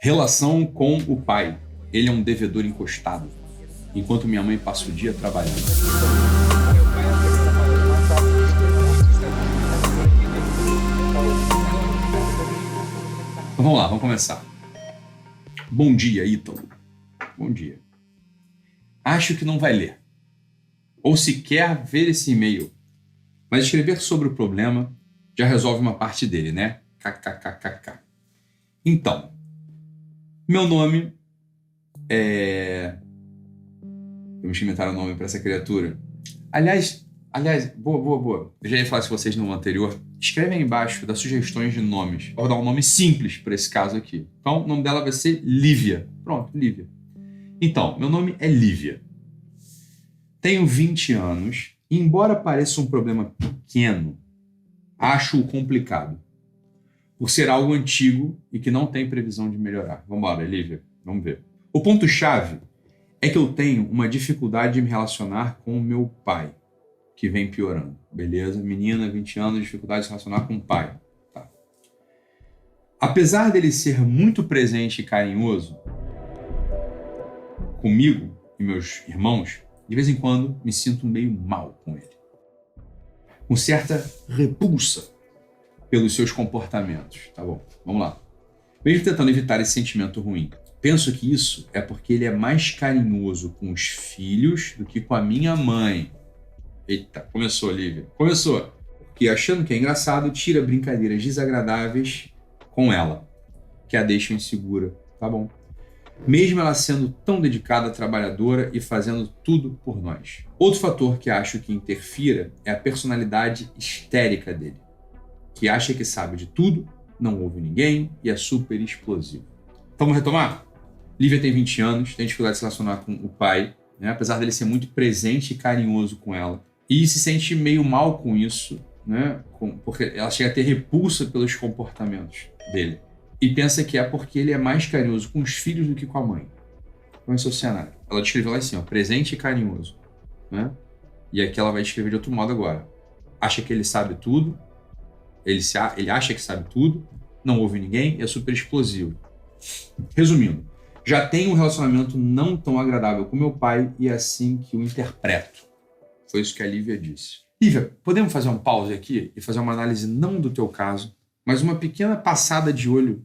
Relação com o pai. Ele é um devedor encostado, enquanto minha mãe passa o dia trabalhando. Então, vamos lá, vamos começar. Bom dia, Ítalo. Bom dia. Acho que não vai ler, ou sequer ver esse e-mail, mas escrever sobre o problema já resolve uma parte dele, né? KKKKK. Então, meu nome é... Vamos inventar um nome para essa criatura. Aliás, boa. Eu já ia falar isso com vocês no anterior. Escreve aí embaixo, dá sugestões de nomes. Vou dar um nome simples para esse caso aqui. Então, o nome dela vai ser Lívia. Pronto, Lívia. Então, meu nome é Lívia. Tenho 20 anos e, embora pareça um problema pequeno, acho-o complicado, por ser algo antigo e que não tem previsão de melhorar. Vamos embora, Lívia. Vamos ver. O ponto-chave é que eu tenho uma dificuldade de me relacionar com o meu pai, que vem piorando. Beleza? Menina, 20 anos, dificuldade de se relacionar com o pai. Tá. Apesar dele ser muito presente e carinhoso comigo e meus irmãos, de vez em quando me sinto meio mal com ele. Com certa repulsa pelos seus comportamentos. Tá bom, vamos lá. Mesmo tentando evitar esse sentimento ruim, penso que isso é porque ele é mais carinhoso com os filhos do que com a minha mãe. Eita, começou, Lívia. Começou. Porque achando que é engraçado, tira brincadeiras desagradáveis com ela, que a deixam insegura. Tá bom. Mesmo ela sendo tão dedicada, trabalhadora e fazendo tudo por nós. Outro fator que acho que interfira é a personalidade histérica dele, que acha que sabe de tudo, não ouve ninguém e é super explosivo. Vamos retomar? Lívia tem 20 anos, tem dificuldade de se relacionar com o pai, né? Apesar dele ser muito presente e carinhoso com ela. E se sente meio mal com isso, né? Porque ela chega a ter repulsa pelos comportamentos dele. E pensa que é porque ele é mais carinhoso com os filhos do que com a mãe. Então esse é o cenário. Ela descreveu lá assim, ó, presente e carinhoso, né? E aqui ela vai descrever de outro modo agora. Acha que ele sabe tudo, ele acha que sabe tudo, não ouve ninguém e é super explosivo. Resumindo, já tenho um relacionamento não tão agradável com meu pai e é assim que o interpreto. Foi isso que a Lívia disse. Lívia, podemos fazer um pause aqui e fazer uma análise não do teu caso, mas uma pequena passada de olho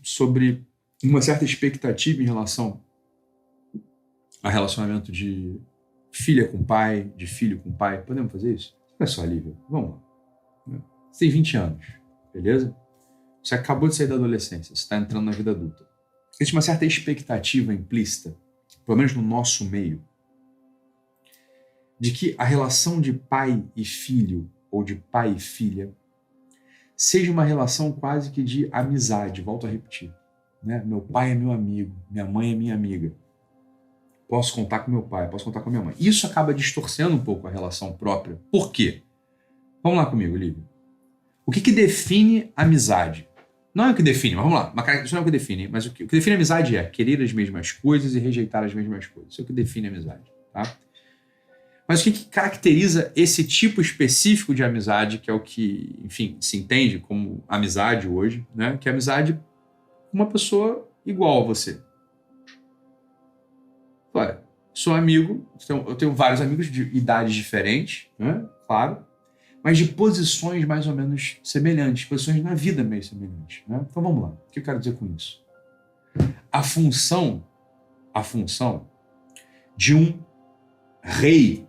sobre uma certa expectativa em relação a relacionamento de filha com pai, de filho com pai. Podemos fazer isso? Olha só, Lívia, vamos lá. Você tem 20 anos, beleza? Você acabou de sair da adolescência, você está entrando na vida adulta. Existe uma certa expectativa implícita, pelo menos no nosso meio, de que a relação de pai e filho, ou de pai e filha, seja uma relação quase que de amizade, volto a repetir. Né? Meu pai é meu amigo, minha mãe é minha amiga. Posso contar com meu pai, posso contar com minha mãe. Isso acaba distorcendo um pouco a relação própria. Por quê? Vamos lá comigo, Lívia. O que define amizade? Não é o que define, mas vamos lá. Isso não é o que define, mas o que define amizade é querer as mesmas coisas e rejeitar as mesmas coisas. Isso é o que define amizade, tá? Mas o que caracteriza esse tipo específico de amizade, que é o que, enfim, se entende como amizade hoje, né? Que é amizade com uma pessoa igual a você. Olha, sou amigo, eu tenho vários amigos de idades diferentes, né? Claro, mas de posições mais ou menos semelhantes, posições na vida meio semelhantes, né? Então vamos lá, o que eu quero dizer com isso? A função de um rei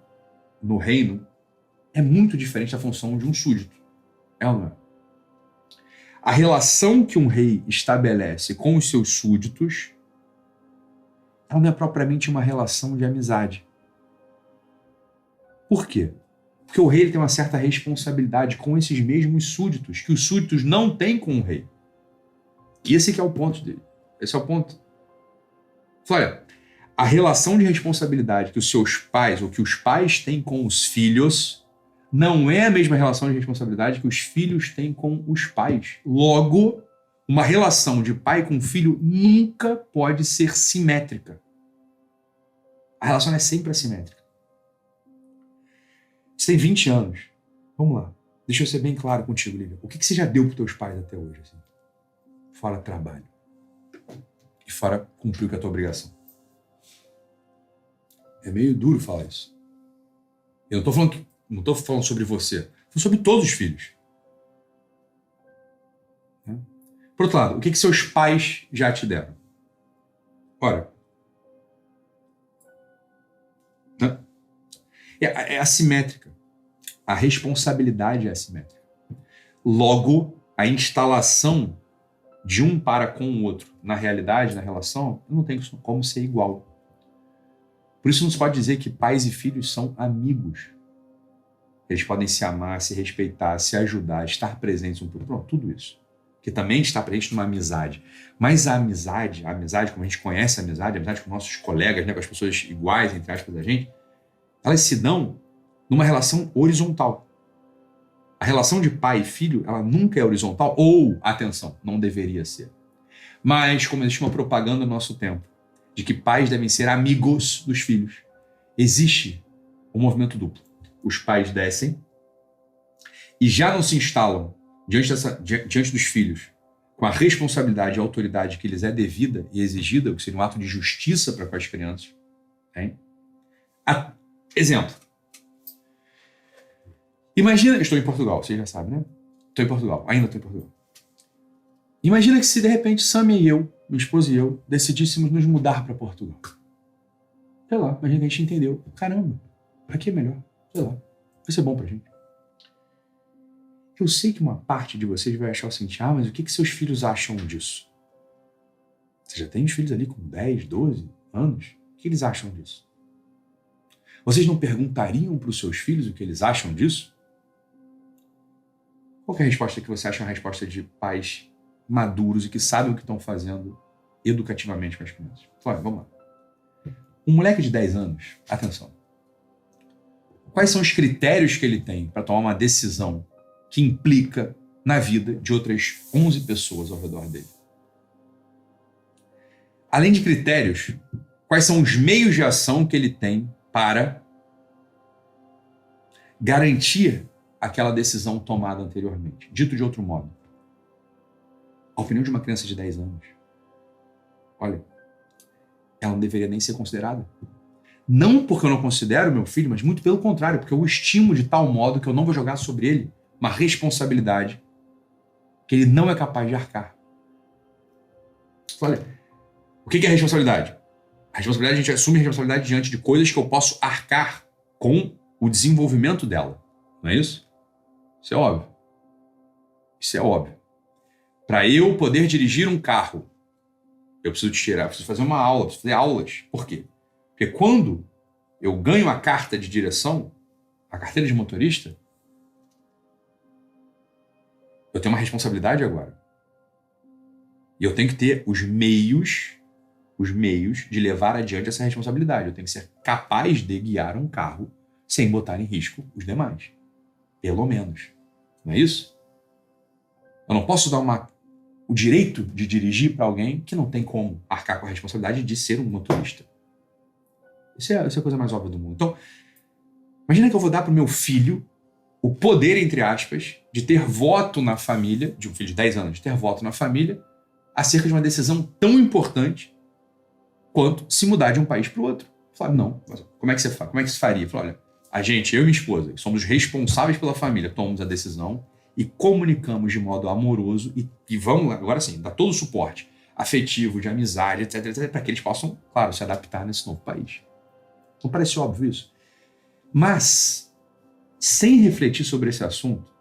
no reino é muito diferente da função de um súdito. É ou não é? A relação que um rei estabelece com os seus súditos, ela não é propriamente uma relação de amizade. Por quê? Porque o rei ele tem uma certa responsabilidade com esses mesmos súditos, que os súditos não têm com o rei. E esse que é o ponto dele. Esse é o ponto. Olha, a relação de responsabilidade que os seus pais, ou que os pais têm com os filhos, não é a mesma relação de responsabilidade que os filhos têm com os pais. Logo, uma relação de pai com filho nunca pode ser simétrica. A relação é sempre assimétrica. Você tem 20 anos. Vamos lá. Deixa eu ser bem claro contigo, Lívia. O que você já deu para os teus pais até hoje? Assim? Fora trabalho. fora cumpriu com a tua obrigação. É meio duro falar isso. Eu não tô falando sobre você, tô falando sobre todos os filhos. Né? Por outro lado, o que seus pais já te deram? Ora, né? É assimétrica. A responsabilidade é assimétrica. Logo, a instalação de um para com o outro na realidade, na relação, não tem como ser igual. Por isso não se pode dizer que pais e filhos são amigos. Eles podem se amar, se respeitar, se ajudar, estar presentes um para o outro. Pronto, tudo isso. Que também está presente numa amizade. Mas a amizade, como a gente conhece a amizade com nossos colegas, né, com as pessoas iguais, entre aspas, da gente, elas se dão numa relação horizontal. A relação de pai e filho, ela nunca é horizontal, ou, atenção, não deveria ser. Mas, como existe uma propaganda no nosso tempo, de que pais devem ser amigos dos filhos, existe um movimento duplo. Os pais descem e já não se instalam diante dos filhos com a responsabilidade e a autoridade que lhes é devida e exigida, o que seria um ato de justiça para com as crianças. Hein? Exemplo. Imagina, estou em Portugal, vocês já sabem, né? Estou em Portugal, ainda estou em Portugal. Imagina que se de repente Samia e eu, minha esposa e eu, decidíssemos nos mudar para Portugal. Sei lá, imagina que a gente entendeu. Caramba, aqui é melhor. Sei lá, vai ser bom pra gente. Eu sei que uma parte de vocês vai achar o seguinte, mas o que seus filhos acham disso? Você já tem os filhos ali com 10, 12 anos? O que eles acham disso? Vocês não perguntariam para os seus filhos o que eles acham disso? Qual que é a resposta que você acha uma resposta de pais maduros e que sabem o que estão fazendo educativamente com as crianças? Olha, vamos lá. Um moleque de 10 anos, atenção. Quais são os critérios que ele tem para tomar uma decisão que implica na vida de outras 11 pessoas ao redor dele? Além de critérios, quais são os meios de ação que ele tem para garantir aquela decisão tomada anteriormente? Dito de outro modo, a opinião de uma criança de 10 anos, olha, ela não deveria nem ser considerada. Não porque eu não considero meu filho, mas muito pelo contrário, porque eu o estimo de tal modo que eu não vou jogar sobre ele uma responsabilidade que ele não é capaz de arcar. Olha, o que é responsabilidade? A responsabilidade, a gente assume a responsabilidade diante de coisas que eu posso arcar com o desenvolvimento dela. Não é isso? Isso é óbvio. Isso é óbvio. Para eu poder dirigir um carro, eu preciso tirar, preciso fazer uma aula, preciso fazer aulas. Por quê? Porque quando eu ganho a carta de direção, a carteira de motorista, eu tenho uma responsabilidade agora. E eu tenho que ter os meios de levar adiante essa responsabilidade. Eu tenho que ser capaz de guiar um carro sem botar em risco os demais. Pelo menos. Não é isso? Eu não posso dar o direito de dirigir para alguém que não tem como arcar com a responsabilidade de ser um motorista. Isso é a coisa mais óbvia do mundo. Então, imagina que eu vou dar para o meu filho o poder, entre aspas, de ter voto na família, de um filho de 10 anos, de ter voto na família, acerca de uma decisão tão importante quanto se mudar de um país para o outro. Falaram, não, mas como é que você faz? Como é que se faria? Falaram, olha, a gente, eu e minha esposa, que somos responsáveis pela família, tomamos a decisão e comunicamos de modo amoroso e vamos, agora sim, dar todo o suporte afetivo, de amizade, etc, para que eles possam, claro, se adaptar nesse novo país. Não parece óbvio isso? Mas, sem refletir sobre esse assunto,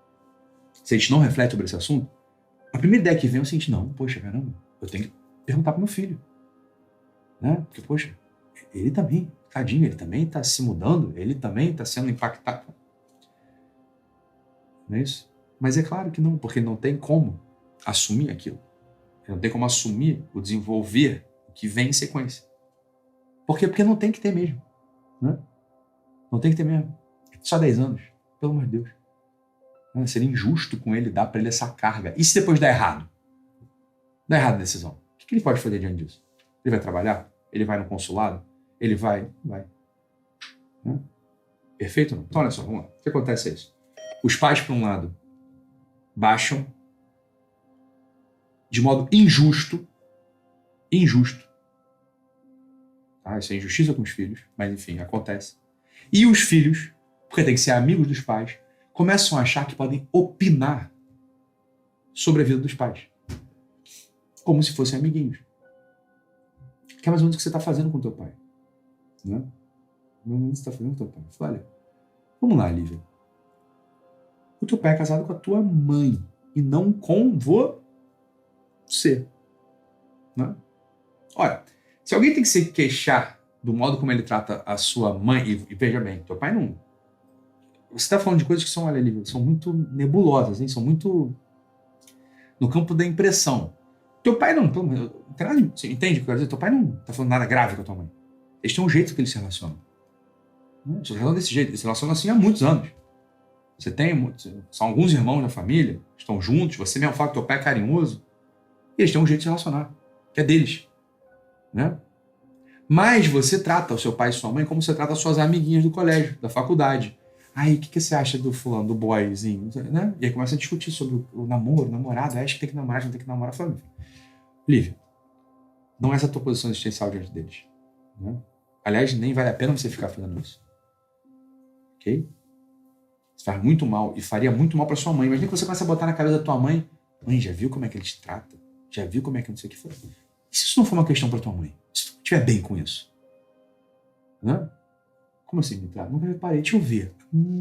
se a gente não reflete sobre esse assunto, a primeira ideia que vem é o seguinte, não, poxa, caramba, eu tenho que perguntar para meu filho. Né? Porque, poxa, ele também, tadinho, ele também está se mudando, ele também está sendo impactado. Não é isso? Mas é claro que não, porque ele não tem como assumir aquilo. Ele não tem como assumir o desenvolver o que vem em sequência. Por quê? Porque não tem que ter mesmo. Né? Não tem que ter mesmo. Só 10 anos. Pelo amor de Deus. Seria injusto com ele dar para ele essa carga. E se depois der errado? Dá errado a decisão. O que ele pode fazer diante disso? Ele vai trabalhar? Ele vai no consulado? Ele vai? Vai. Né? Perfeito ou não? Então olha só, vamos lá. O que acontece é isso. Os pais, por um lado, baixam de modo injusto Tá? Isso é injustiça com os filhos, mas enfim, acontece. E os filhos, porque tem que ser amigos dos pais, começam a achar que podem opinar sobre a vida dos pais. Como se fossem amiguinhos. Que é mais ou menos o que você está fazendo com o teu pai. Né? Mais ou menos o que você está fazendo com o teu pai. Fala, olha, vamos lá, Lívia. O teu pai é casado com a tua mãe e não com você. Né? Olha, se alguém tem que se queixar do modo como ele trata a sua mãe, e veja bem, teu pai não... Você está falando de coisas que são, olha, Lívia, são muito nebulosas, hein? São muito no campo da impressão. Teu pai não tem nada de, você entende o que eu quero dizer? Teu pai não está falando nada grave com a tua mãe. Eles têm um jeito que eles se relacionam. Eles se relacionam desse jeito, eles se relacionam assim há muitos anos. Você tem, são alguns irmãos na família, estão juntos, você mesmo fala que teu pai é carinhoso, e eles têm um jeito de se relacionar, que é deles. Né? Mas você trata o seu pai e sua mãe como você trata as suas amiguinhas do colégio, da faculdade. Aí, o que você acha do fulano, do boyzinho? Né? E aí começa a discutir sobre o namoro, o namorado, acha que tem que namorar, não tem que namorar. Fala, Lívia, não é essa a tua posição existencial diante deles. Né? Aliás, nem vale a pena você ficar fazendo isso. Ok? Isso faz muito mal e faria muito mal para sua mãe. Imagina que você começa a botar na cabeça da tua mãe, mãe, já viu como é que ele te trata? Já viu como é que não sei o que foi? E se isso não for uma questão para tua mãe? Se tu não estiver bem com isso? Né? Como assim me trata? Nunca reparei, deixa eu ver.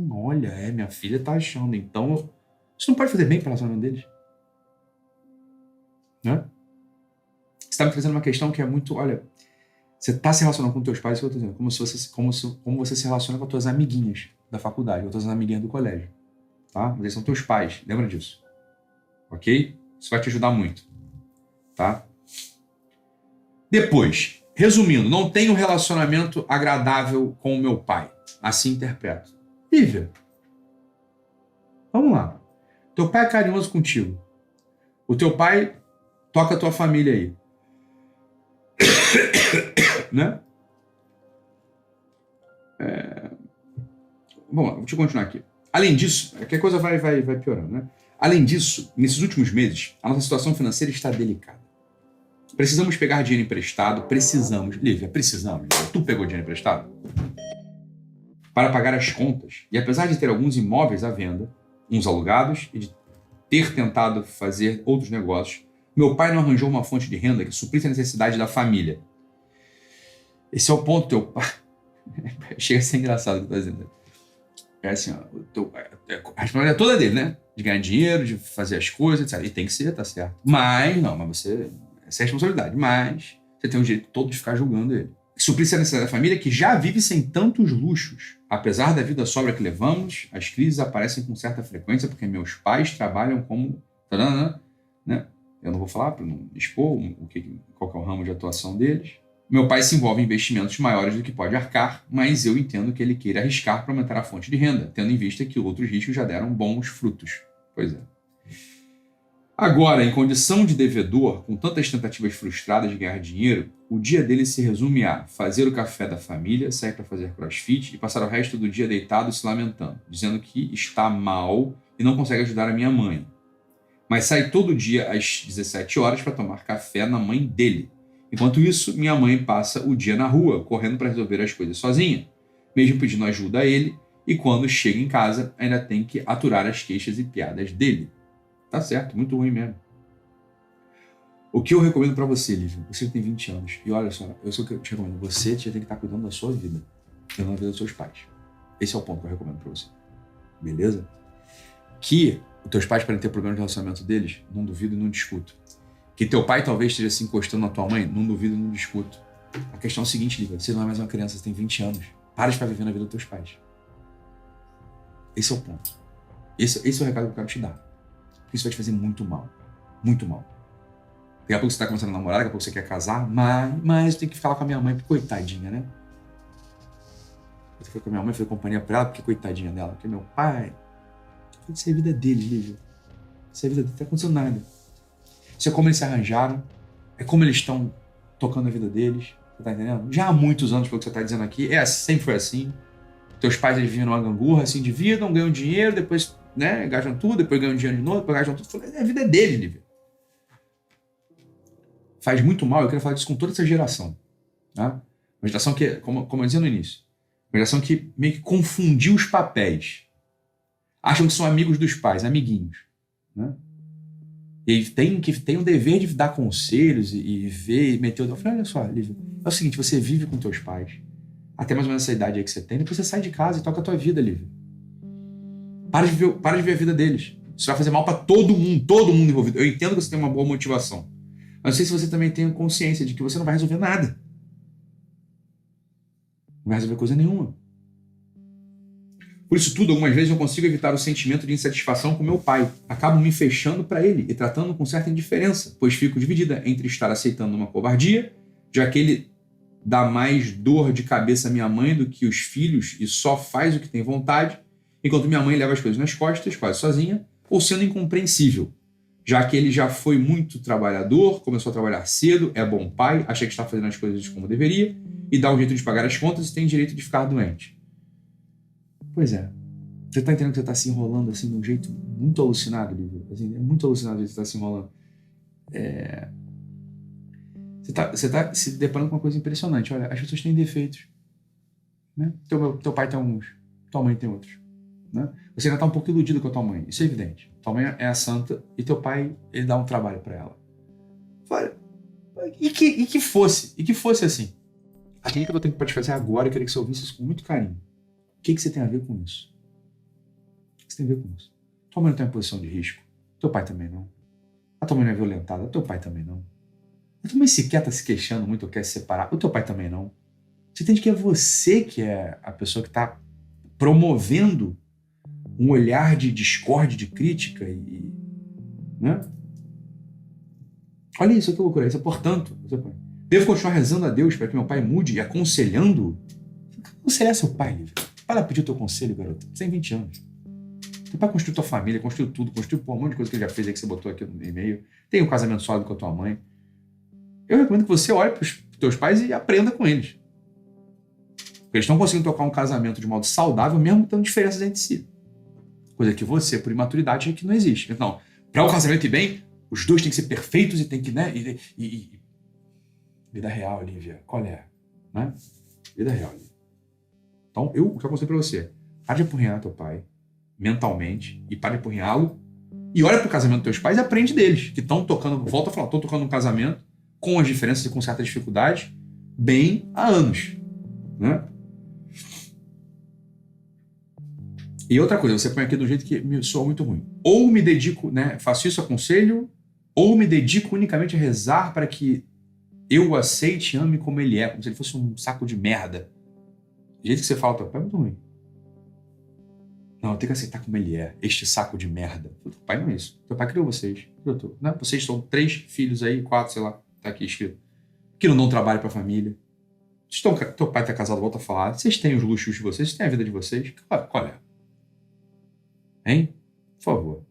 Olha, minha filha tá achando. Então, isso não pode fazer bem para o relacionamento deles. Né? Você está me trazendo uma questão que é muito, olha, você está se relacionando com teus pais, isso que eu estou dizendo, como você se relaciona com as tuas amiguinhas da faculdade, com as tuas amiguinhas do colégio. Tá? Mas eles são teus pais, lembra disso. Ok? Isso vai te ajudar muito. Tá? Depois, resumindo, não tenho um relacionamento agradável com o meu pai. Assim interpreto. Lívia, vamos lá. Teu pai é carinhoso contigo. O teu pai toca a tua família aí. Né? Bom, deixa eu continuar aqui. Além disso, que a coisa vai piorando, né? Além disso, nesses últimos meses, a nossa situação financeira está delicada. Precisamos pegar dinheiro emprestado, Lívia, precisamos. Tu pegou dinheiro emprestado? Para pagar as contas. E apesar de ter alguns imóveis à venda, uns alugados, e de ter tentado fazer outros negócios, meu pai não arranjou uma fonte de renda que suprisse a necessidade da família. Esse é o ponto, teu pai. Chega a ser engraçado o que eu estou dizendo. É assim, ó, a responsabilidade é toda dele, né? De ganhar dinheiro, de fazer as coisas, etc. E tem que ser, tá certo. Mas você... Essa é a responsabilidade. Mas você tem o direito todo de ficar julgando ele. Suprir a necessidade da família que já vive sem tantos luxos. Apesar da vida sobra que levamos, as crises aparecem com certa frequência porque meus pais trabalham como... Né? Eu não vou falar para não expor qual que é o ramo de atuação deles. Meu pai se envolve em investimentos maiores do que pode arcar, mas eu entendo que ele queira arriscar para aumentar a fonte de renda, tendo em vista que outros riscos já deram bons frutos. Pois é. Agora, em condição de devedor, com tantas tentativas frustradas de ganhar dinheiro, o dia dele se resume a fazer o café da família, sair para fazer crossfit e passar o resto do dia deitado se lamentando, dizendo que está mal e não consegue ajudar a minha mãe. Mas sai todo dia às 17 horas para tomar café na mãe dele. Enquanto isso, minha mãe passa o dia na rua, correndo para resolver as coisas sozinha, mesmo pedindo ajuda a ele, e quando chega em casa, ainda tem que aturar as queixas e piadas dele. Tá certo, muito ruim mesmo. O que eu recomendo para você, Lívia? Você tem 20 anos. E olha só, eu sou o que eu te recomendo. Você já tem que estar cuidando da sua vida, não da vida dos seus pais. Esse é o ponto que eu recomendo para você. Beleza? Que os teus pais podem ter problema de relacionamento deles, não duvido e não discuto. Que teu pai talvez esteja se encostando na tua mãe, não duvido e não discuto. A questão é a seguinte, Lívia, você não é mais uma criança, você tem 20 anos. Para de ficar vivendo a vida dos teus pais. Esse é o ponto. Esse é o recado que eu quero te dar. Isso vai te fazer muito mal. Muito mal. Daqui a pouco você está começando a namorar, daqui a pouco você quer casar, mas eu tenho que falar com a minha mãe, porque coitadinha, né? Eu fui com a minha mãe, fui companhia pra ela, porque coitadinha dela, porque meu pai... Isso é a vida dele, Lívia. Isso é a vida dele, não tá acontecendo nada. Isso é como eles se arranjaram, é como eles estão tocando a vida deles, você tá entendendo? Já há muitos anos, pelo que você tá dizendo aqui, sempre foi assim. Teus pais, eles vivem numa gangorra, se endividam, ganham dinheiro, depois, né, gastam tudo, depois ganham dinheiro de novo, depois gastam tudo. A vida é dele, Lívia. Faz muito mal, eu quero falar disso com toda essa geração. Tá? Uma geração que, como eu dizia no início, uma geração que meio que confundiu os papéis. Acham que são amigos dos pais, amiguinhos. Né? E tem o dever de dar conselhos e ver e meter o dedo. Eu falei, olha só, Lívia, é o seguinte, você vive com teus pais, até mais ou menos essa idade aí que você tem, depois você sai de casa e toca a tua vida, Lívia. Para de ver a vida deles. Isso vai fazer mal para todo mundo envolvido. Eu entendo que você tem uma boa motivação, mas não sei se você também tem consciência de que você não vai resolver nada. Não vai resolver coisa nenhuma. Por isso tudo, algumas vezes eu consigo evitar o sentimento de insatisfação com meu pai. Acabo me fechando para ele e tratando com certa indiferença, pois fico dividida entre estar aceitando uma covardia, já que ele dá mais dor de cabeça à minha mãe do que os filhos e só faz o que tem vontade, enquanto minha mãe leva as coisas nas costas, quase sozinha, ou sendo incompreensível, já que ele já foi muito trabalhador, começou a trabalhar cedo, é bom pai, acha que está fazendo as coisas como deveria e dá um jeito de pagar as contas e tem direito de ficar doente. Pois é. Você tá entendendo que você tá se enrolando assim de um jeito muito alucinado, Lívia? Assim, é muito alucinado o jeito que você tá se enrolando. Você tá se deparando com uma coisa impressionante. Olha, as pessoas têm defeitos. Né? Teu pai tem alguns, tua mãe tem outros. Né? Você ainda tá um pouco iludido com a tua mãe. Isso é evidente. Tua mãe é a santa e teu pai, ele dá um trabalho pra ela. Olha, e que fosse assim? A clínica que eu tenho pra te fazer agora, eu queria que você ouvisse isso com muito carinho. O que você tem a ver com isso? O que você tem a ver com isso? Tua mãe não tem uma posição de risco. Teu pai também não. A tua mãe não é violentada. Teu pai também não. A tua mãe sequer tá se queixando muito ou quer se separar. O teu pai também não. Você entende que é você que é a pessoa que tá promovendo um olhar de discórdia, de crítica né? Olha isso, que loucura. Isso é, portanto, devo continuar rezando a Deus para que meu pai mude e aconselhando. Aconselhar seu pai, Lívia. Para pedir o teu conselho, garoto. Você tem 20 anos. Teu pai construiu tua família, construiu tudo, construiu um monte de coisa que ele já fez aí que você botou aqui no e-mail. Tem um casamento sólido com a tua mãe. Eu recomendo que você olhe para os teus pais e aprenda com eles. Porque eles estão conseguindo tocar um casamento de modo saudável, mesmo tendo diferenças entre si. Coisa que você, por imaturidade, é que não existe. Então, para o casamento ir bem, os dois têm que ser perfeitos e tem que, né? Vida real, Lívia. Qual é? Né? Vida real, Lívia. Então, o que eu aconselho para você? Para de apurrinhar teu pai mentalmente e para de apurrinhá-lo e olha para o casamento dos teus pais e aprende deles, que estão tocando, volta a falar, estão tocando um casamento com as diferenças e com certa dificuldade bem há anos. Né? E outra coisa, você põe aqui do jeito que me soa muito ruim. Ou me dedico, né, faço isso, aconselho, ou me dedico unicamente a rezar para que eu o aceite e ame como ele é, como se ele fosse um saco de merda. Do jeito que você fala, teu pai é muito ruim. Não, eu tenho que aceitar como ele é, este saco de merda. Teu pai não é isso. Teu pai criou vocês. Né? Vocês são 3 filhos aí, 4, sei lá, tá aqui escrito. Que não dão trabalho pra família. Teu pai tá casado, volta a falar. Vocês têm os luxos de vocês, vocês têm a vida de vocês. Qual é? Hein? Por favor.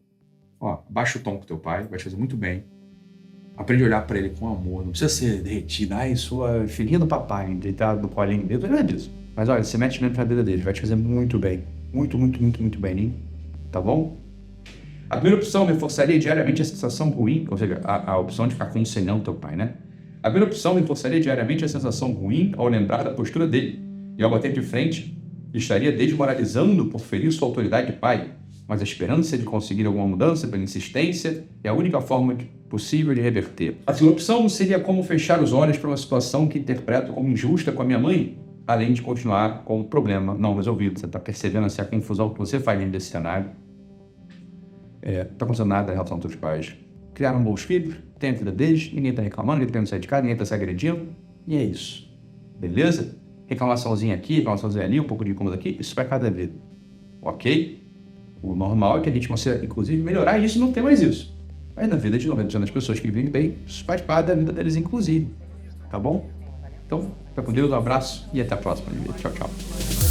Ó, baixa o tom com teu pai, vai te fazer muito bem. Aprende a olhar pra ele com amor. Não precisa ser derretido. Ai, sua filhinha do papai, deitado no colinho dele. Não é disso. Mas olha, você mete dentro da vida dele, vai te fazer muito bem. Muito, muito, muito, muito bem, hein? Tá bom? A primeira opção, reforçaria diariamente a sensação ruim, ou seja, a opção de ficar aconselhando teu pai, né? A primeira opção, reforçaria diariamente a sensação ruim ao lembrar da postura dele. E ao bater de frente, estaria desmoralizando por ferir sua autoridade de pai. Mas a esperança de conseguir alguma mudança pela insistência é a única forma possível de reverter. A segunda opção seria como fechar os olhos para uma situação que interpreto como injusta com a minha mãe, além de continuar com o problema não resolvido. Você está percebendo assim, a confusão que você faz dentro desse cenário. Não está acontecendo nada em relação aos teus pais. Criaram bons filhos, tem a vida deles, ninguém está reclamando, ninguém está querendo sair de casa, ninguém está se agredindo. E é isso. Beleza? Reclamaçãozinha aqui, reclamaçãozinha ali, um pouco de incômodo aqui, isso vai cada vida. Ok? O normal é que a gente consiga, inclusive, melhorar isso e não ter mais isso. Mas na vida de 90% das pessoas que vivem bem, isso faz parte da vida deles, inclusive. Tá bom? Então, fica com Deus, um abraço e até a próxima. Tchau, tchau.